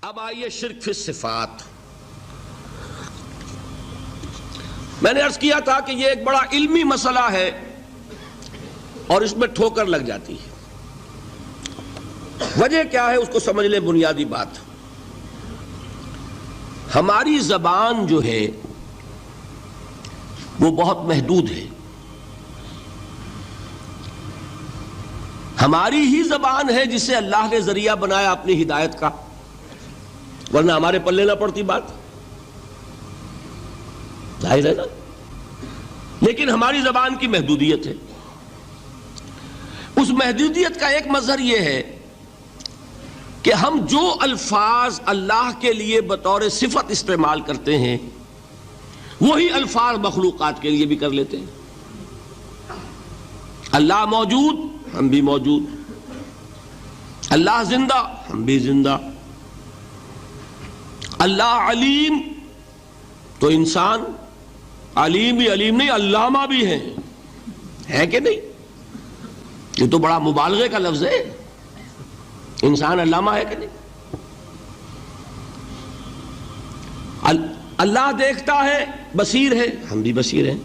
اب آئیے شرک فی الصفات۔ میں نے عرض کیا تھا کہ یہ ایک بڑا علمی مسئلہ ہے اور اس میں ٹھوکر لگ جاتی ہے۔ وجہ کیا ہے اس کو سمجھ لیں۔ بنیادی بات، ہماری زبان جو ہے وہ بہت محدود ہے۔ ہماری ہی زبان ہے جسے اللہ نے ذریعہ بنایا اپنی ہدایت کا، ورنہ ہمارے پلے نہ پڑتی بات، ظاہر ہے نا۔ لیکن ہماری زبان کی محدودیت ہے۔ اس محدودیت کا ایک مظہر یہ ہے کہ ہم جو الفاظ اللہ کے لیے بطور صفت استعمال کرتے ہیں وہی الفاظ مخلوقات کے لیے بھی کر لیتے ہیں۔ اللہ موجود، ہم بھی موجود۔ اللہ زندہ، ہم بھی زندہ۔ اللہ علیم، تو انسان علیم بھی علیم نہیں، علامہ بھی ہے کہ نہیں؟ یہ تو بڑا مبالغے کا لفظ ہے۔ انسان علامہ ہے کہ نہیں؟ اللہ دیکھتا ہے، بصیر ہے، ہم بھی بصیر ہیں۔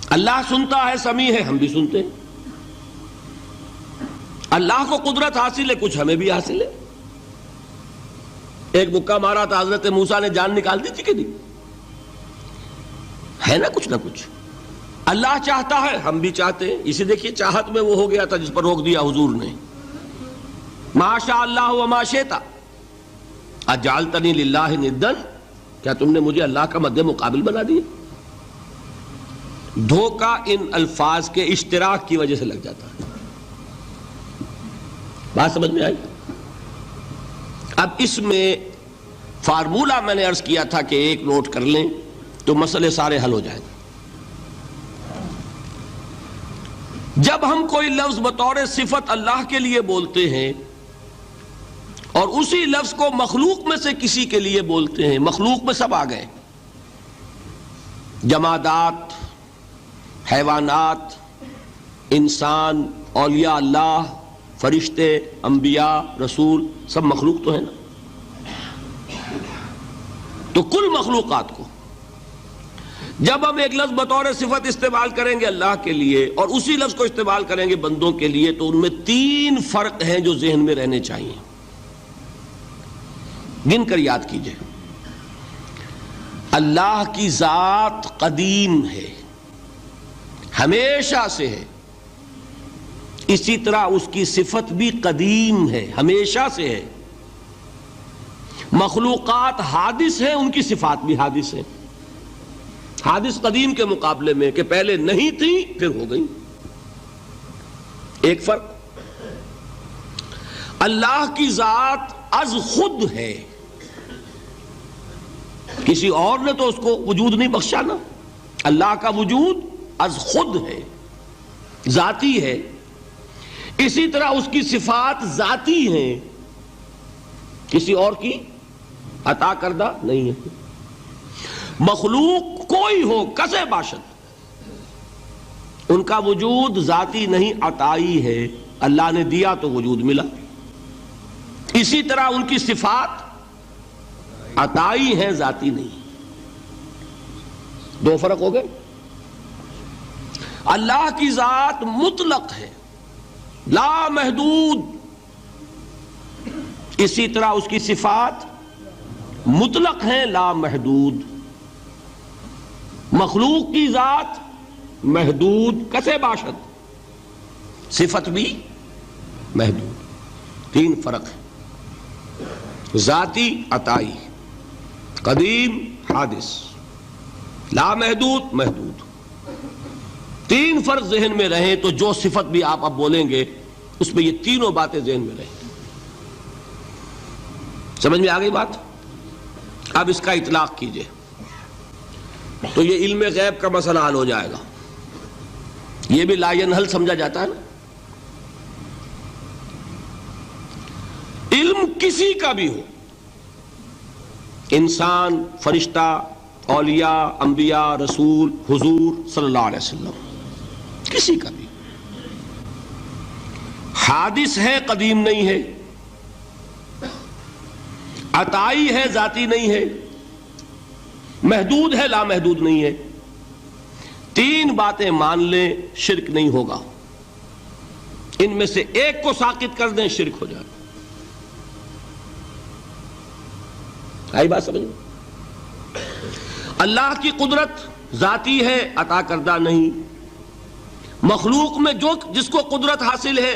اللہ سنتا ہے، سمیع ہے، ہم بھی سنتے ہیں۔ اللہ کو قدرت حاصل ہے، کچھ ہمیں بھی حاصل ہے۔ ایک مکہ مارا تھا حضرت موسیٰ نے، جان نکال دی تھی کہ نہیں؟ ہے نا کچھ نہ کچھ۔ اللہ چاہتا ہے، ہم بھی چاہتے ہیں۔ اسے دیکھیے چاہت میں وہ ہو گیا تھا جس پر روک دیا حضور نے۔ ما شاء اللہ وما شئت اجعلتنی للہ ندا، کیا تم نے مجھے اللہ کا مد مقابل بنا دیا؟ دھوکہ ان الفاظ کے اشتراک کی وجہ سے لگ جاتا ہے۔ بات سمجھ میں آئی؟ اب اس میں فارمولہ میں نے عرض کیا تھا کہ ایک نوٹ کر لیں تو مسئلے سارے حل ہو جائیں گے۔ جب ہم کوئی لفظ بطور صفت اللہ کے لیے بولتے ہیں اور اسی لفظ کو مخلوق میں سے کسی کے لیے بولتے ہیں، مخلوق میں سب آ گئے، جمادات، حیوانات، انسان، اولیاء اللہ، فرشتے، انبیاء، رسول، سب مخلوق تو ہے نا۔ تو کل مخلوقات کو جب ہم ایک لفظ بطور صفت استعمال کریں گے اللہ کے لیے اور اسی لفظ کو استعمال کریں گے بندوں کے لیے، تو ان میں تین فرق ہیں جو ذہن میں رہنے چاہیے۔ گن کر یاد کیجئے۔ اللہ کی ذات قدیم ہے، ہمیشہ سے ہے۔ اسی طرح اس کی صفت بھی قدیم ہے، ہمیشہ سے ہے۔ مخلوقات حادث ہیں، ان کی صفات بھی حادث ہیں۔ حادث قدیم کے مقابلے میں کہ پہلے نہیں تھی پھر ہو گئی۔ ایک فرق، اللہ کی ذات از خود ہے، کسی اور نے تو اس کو وجود نہیں بخشا نا۔ اللہ کا وجود از خود ہے، ذاتی ہے۔ اسی طرح اس کی صفات ذاتی ہیں، کسی اور کی عطا کردہ نہیں ہے۔ مخلوق کوئی ہو کسے باشد، ان کا وجود ذاتی نہیں، عطائی ہے۔ اللہ نے دیا تو وجود ملا۔ اسی طرح ان کی صفات عطائی ہیں، ذاتی نہیں۔ دو فرق ہو گئے۔ اللہ کی ذات مطلق ہے، لا محدود۔ اسی طرح اس کی صفات مطلق ہیں، لا محدود۔ مخلوق کی ذات محدود، کسے باشد، صفت بھی محدود۔ تین فرق ہے، ذاتی، عطائی، قدیم، حادث، لا محدود، محدود۔ تین فرق ذہن میں رہیں تو جو صفت بھی آپ اب بولیں گے اس میں یہ تینوں باتیں ذہن میں رہیں۔ سمجھ میں آ گئی بات؟ اب اس کا اطلاق کیجئے تو یہ علم غیب کا مسئلہ حل ہو جائے گا۔ یہ بھی لا ینحل سمجھا جاتا ہے نا۔ علم کسی کا بھی ہو، انسان، فرشتہ، اولیاء، انبیاء، رسول، حضور صلی اللہ علیہ وسلم، کسی کا بھی حادث ہے، قدیم نہیں ہے۔ عطائی ہے، ذاتی نہیں ہے، محدود ہے، لامحدود نہیں ہے. تین باتیں مان لیں، شرک نہیں ہوگا. ان میں سے ایک کو ساقط کر دیں، شرک ہو جائے. آئی بات سمجھ؟ اللہ کی قدرت ذاتی ہے، عطا کردہ نہیں. مخلوق میں جس کو قدرت حاصل ہے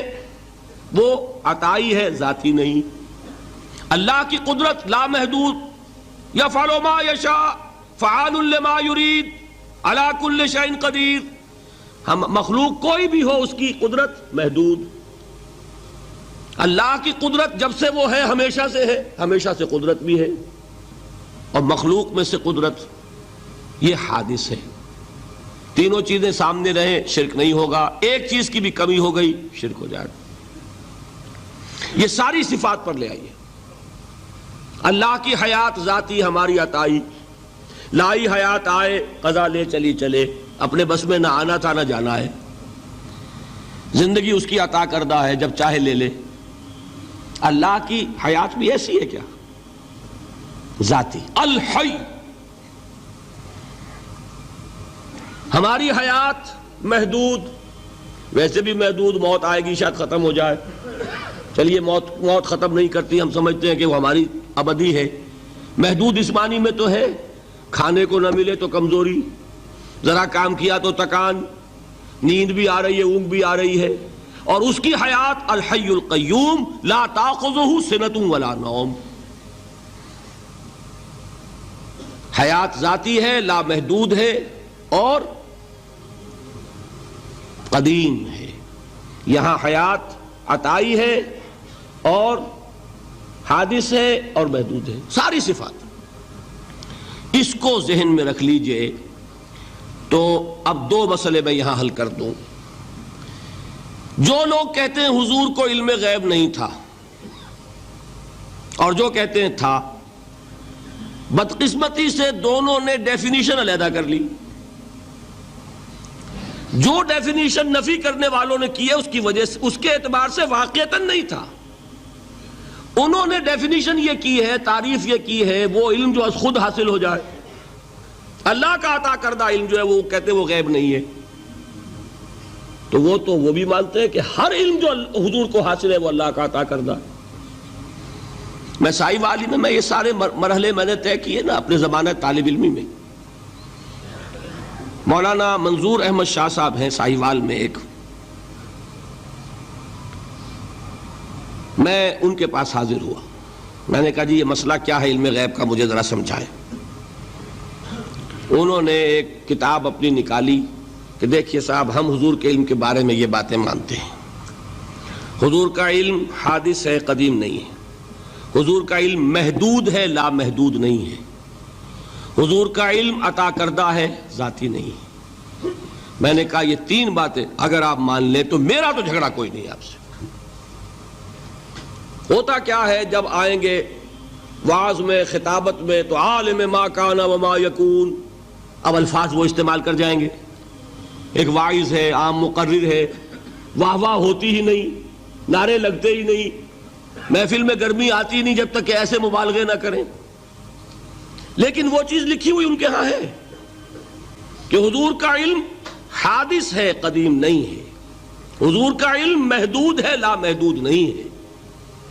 وہ عطائی ہے، ذاتی نہیں. اللہ کی قدرت لامحدود، یفعل ما یشاء فعال لما یرید علی کل شیء قدیر. ہم مخلوق کوئی بھی ہو اس کی قدرت محدود. اللہ کی قدرت جب سے وہ ہے ہمیشہ سے ہے، ہمیشہ سے قدرت بھی ہے. اور مخلوق میں سے قدرت یہ حادث ہے. تینوں چیزیں سامنے رہیں، شرک نہیں ہوگا. ایک چیز کی بھی کمی ہو گئی، شرک ہو جائے. یہ ساری صفات پر لے آئیے. اللہ کی حیات ذاتی، ہماری عطائی. لائی حیات آئے، قضا لے چلی چلے، اپنے بس میں نہ آنا تھا نہ جانا ہے. زندگی اس کی عطا کردہ ہے، جب چاہے لے لے. اللہ کی حیات بھی ایسی ہے کیا؟ ذاتی الحی. ہماری حیات محدود، ویسے بھی محدود. موت آئے گی، شاید ختم ہو جائے. چلیے موت ختم نہیں کرتی، ہم سمجھتے ہیں کہ وہ ہماری ابدی ہے. محدود اس معنی میں تو ہے کھانے کو نہ ملے تو کمزوری، ذرا کام کیا تو تکان، نیند بھی آ رہی ہے، اونگ بھی آ رہی ہے. اور اس کی حیات الحی القیوم لا تاخذہ سنۃ ولا نوم. حیات ذاتی ہے، لامحدود ہے اور قدیم ہے. یہاں حیات عطائی ہے اور حادث ہے اور محدود ہے. ساری صفات اس کو ذہن میں رکھ لیجئے. تو اب دو مسئلے میں یہاں حل کر دوں. جو لوگ کہتے ہیں حضور کو علم غیب نہیں تھا، اور جو کہتے ہیں تھا، بدقسمتی سے دونوں نے ڈیفینیشن علیحدہ کر لی. جو ڈیفینیشن نفی کرنے والوں نے کی ہے اس کی وجہ سے، اس کے اعتبار سے واقعتاً نہیں تھا. انہوں نے ڈیفینیشن یہ کی ہے، تعریف یہ کی ہے، وہ علم جو خود حاصل ہو جائے. اللہ کا عطا کردہ علم جو ہے وہ کہتے ہیں وہ غیب نہیں ہے. تو وہ بھی مانتے ہیں کہ ہر علم جو حضور کو حاصل ہے وہ اللہ کا عطا کردہ. میں سائی والی میں یہ سارے مرحلے میں نے طے کیے نا اپنے زمانہ طالب علمی میں. مولانا منظور احمد شاہ صاحب ہیں سائی وال میں ایک، میں ان کے پاس حاضر ہوا. میں نے کہا جی یہ مسئلہ کیا ہے علم غیب کا، مجھے ذرا سمجھائیں. انہوں نے ایک کتاب اپنی نکالی کہ دیکھیے صاحب، ہم حضور کے علم کے بارے میں یہ باتیں مانتے ہیں. حضور کا علم حادث ہے، قدیم نہیں ہے. حضور کا علم محدود ہے، لامحدود نہیں ہے. حضور کا علم عطا کردہ ہے، ذاتی نہیں ہے. میں نے کہا یہ تین باتیں اگر آپ مان لیں تو میرا تو جھگڑا کوئی نہیں آپ سے. ہوتا کیا ہے جب آئیں گے وعظ میں، خطابت میں، تو عالم ما کان وما یکون، اب الفاظ وہ استعمال کر جائیں گے. ایک واعظ ہے، عام مقرر ہے، واہ واہ ہوتی ہی نہیں، نعرے لگتے ہی نہیں، محفل میں گرمی آتی نہیں جب تک کہ ایسے مبالغے نہ کریں. لیکن وہ چیز لکھی ہوئی ان کے ہاں ہے کہ حضور کا علم حادث ہے، قدیم نہیں ہے. حضور کا علم محدود ہے، لامحدود نہیں ہے.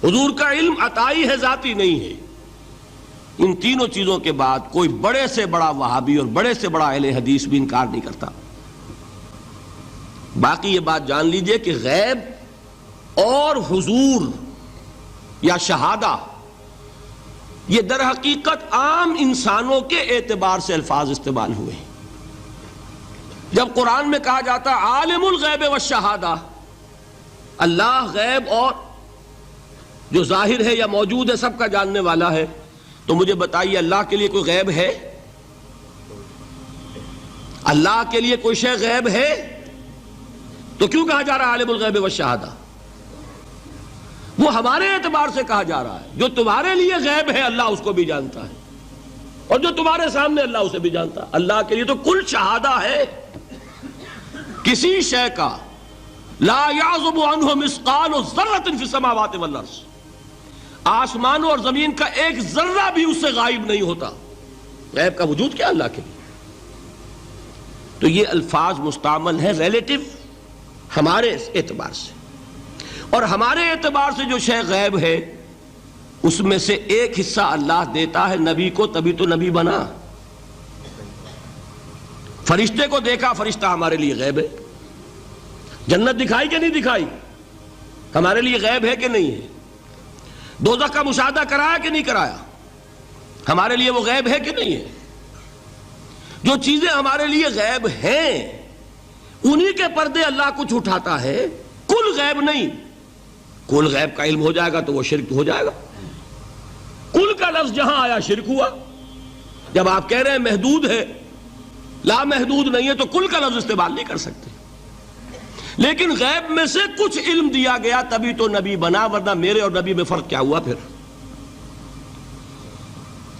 حضور کا علم عطائی ہے، ذاتی نہیں ہے. ان تینوں چیزوں کے بعد کوئی بڑے سے بڑا وہابی اور بڑے سے بڑا اہل حدیث بھی انکار نہیں کرتا. باقی یہ بات جان لیجئے کہ غیب اور حضور یا شہادہ یہ در حقیقت عام انسانوں کے اعتبار سے الفاظ استعمال ہوئے ہیں. جب قرآن میں کہا جاتا عالم الغیب والشہادہ، اللہ غیب اور جو ظاہر ہے یا موجود ہے سب کا جاننے والا ہے، تو مجھے بتائیے اللہ کے لیے کوئی غیب ہے؟ اللہ کے لیے کوئی شے غیب ہے؟ تو کیوں کہا جا رہا ہے عالم الغیب والشہادہ؟ وہ ہمارے اعتبار سے کہا جا رہا ہے. جو تمہارے لیے غیب ہے اللہ اس کو بھی جانتا ہے، اور جو تمہارے سامنے اللہ اسے بھی جانتا ہے. اللہ کے لیے تو کل شہادہ ہے. کسی شے کا لا یعزب عنہ مثقال ذرۃ فی السماوات والارض، آسمانوں اور زمین کا ایک ذرہ بھی اس سے غائب نہیں ہوتا. غیب کا وجود کیا اللہ کے لیے. تو یہ الفاظ مستعمل ہیں ریلیٹو ہمارے اعتبار سے، اور ہمارے اعتبار سے جو شے غیب ہے اس میں سے ایک حصہ اللہ دیتا ہے نبی کو، تبھی تو نبی بنا. فرشتے کو دیکھا، فرشتہ ہمارے لیے غیب ہے. جنت دکھائی کہ نہیں دکھائی، ہمارے لیے غیب ہے کہ نہیں ہے. دوزخ کا مشاہدہ کرایا کہ نہیں کرایا، ہمارے لیے وہ غیب ہے کہ نہیں ہے. جو چیزیں ہمارے لیے غیب ہیں انہی کے پردے اللہ کچھ اٹھاتا ہے. کل غیب نہیں. کل غیب کا علم ہو جائے گا تو وہ شرک ہو جائے گا. کل کا لفظ جہاں آیا شرک ہوا. جب آپ کہہ رہے ہیں محدود ہے، لا محدود نہیں ہے، تو کل کا لفظ استعمال نہیں کر سکتے. لیکن غیب میں سے کچھ علم دیا گیا تبھی تو نبی بنا، ورنہ میرے اور نبی میں فرق کیا ہوا پھر.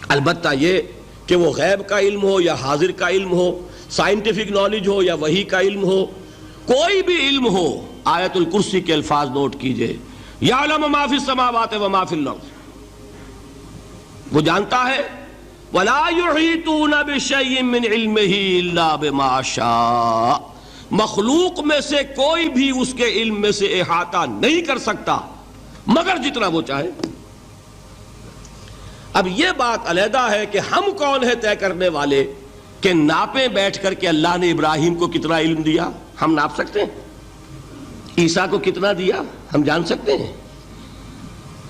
البتہ یہ کہ وہ غیب کا علم ہو یا حاضر کا علم ہو، سائنٹیفک نالج ہو یا وحی کا علم ہو، کوئی بھی علم ہو، آیت الکرسی کے الفاظ نوٹ کیجئے، یعلم ما فی السماوات و ما فی الارض. وہ جانتا ہے ولا یحیطون بشیء من علمہ الا بما شاء. مخلوق میں سے کوئی بھی اس کے علم میں سے احاطہ نہیں کر سکتا مگر جتنا وہ چاہے. اب یہ بات علیحدہ ہے کہ ہم کون ہے طے کرنے والے کہ ناپیں بیٹھ کر کہ اللہ نے ابراہیم کو کتنا علم دیا. ہم ناپ سکتے ہیں؟ عیسیٰ کو کتنا دیا ہم جان سکتے ہیں؟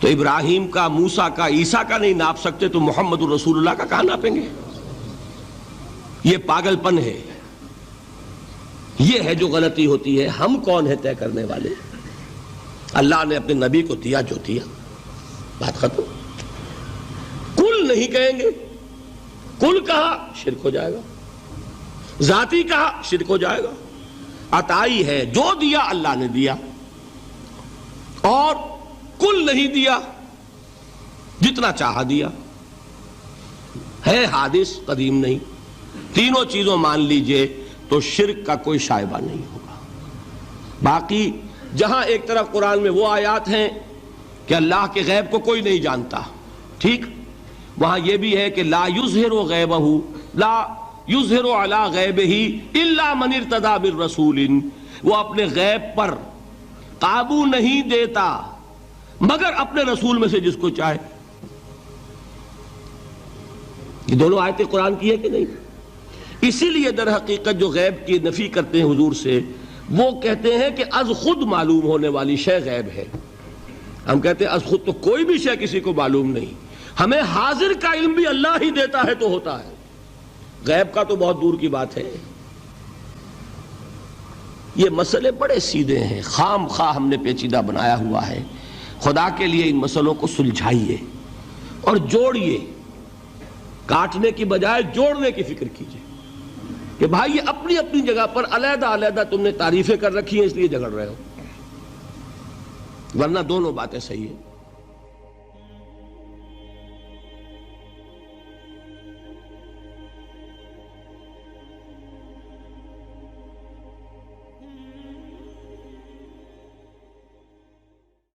تو ابراہیم کا، موسیٰ کا، عیسیٰ کا نہیں ناپ سکتے تو محمد الرسول اللہ کا کہاں ناپیں گے؟ یہ پاگل پن ہے. یہ ہے جو غلطی ہوتی ہے. ہم کون ہے طے کرنے والے؟ اللہ نے اپنے نبی کو دیا جو دیا، بات ختم. کل نہیں کہیں گے. کل کہا شرک ہو جائے گا، ذاتی کہا شرک ہو جائے گا. عطائی ہے، جو دیا اللہ نے دیا، اور کل نہیں دیا، جتنا چاہا دیا. ہے حادث، قدیم نہیں. تینوں چیزوں مان لیجئے تو شرک کا کوئی شائبہ نہیں ہوگا. باقی جہاں ایک طرف قرآن میں وہ آیات ہیں کہ اللہ کے غیب کو کوئی نہیں جانتا، ٹھیک، وہاں یہ بھی ہے کہ لا یظہر غیبہ، لا یظہر علی غیبہ الا من ارتضی بالرسول. وہ اپنے غیب پر قابو نہیں دیتا مگر اپنے رسول میں سے جس کو چاہے. یہ دونوں آیتیں قرآن کی ہے کہ نہیں؟ اسی لیے در حقیقت جو غیب کی نفی کرتے ہیں حضور سے، وہ کہتے ہیں کہ از خود معلوم ہونے والی شے غیب ہے. ہم کہتے ہیں از خود تو کوئی بھی شے کسی کو معلوم نہیں. ہمیں حاضر کا علم بھی اللہ ہی دیتا ہے تو ہوتا ہے. غیب کا تو بہت دور کی بات ہے. یہ مسئلے بڑے سیدھے ہیں، خام خواہ ہم نے پیچیدہ بنایا ہوا ہے. خدا کے لیے ان مسئلوں کو سلجھائیے اور جوڑیے. کاٹنے کی بجائے جوڑنے کی فکر کیجیے کہ بھائی یہ اپنی اپنی جگہ پر علیحدہ علیحدہ تم نے تعریفیں کر رکھی ہیں اس لیے جھگڑ رہے ہو، ورنہ دونوں باتیں صحیح ہیں.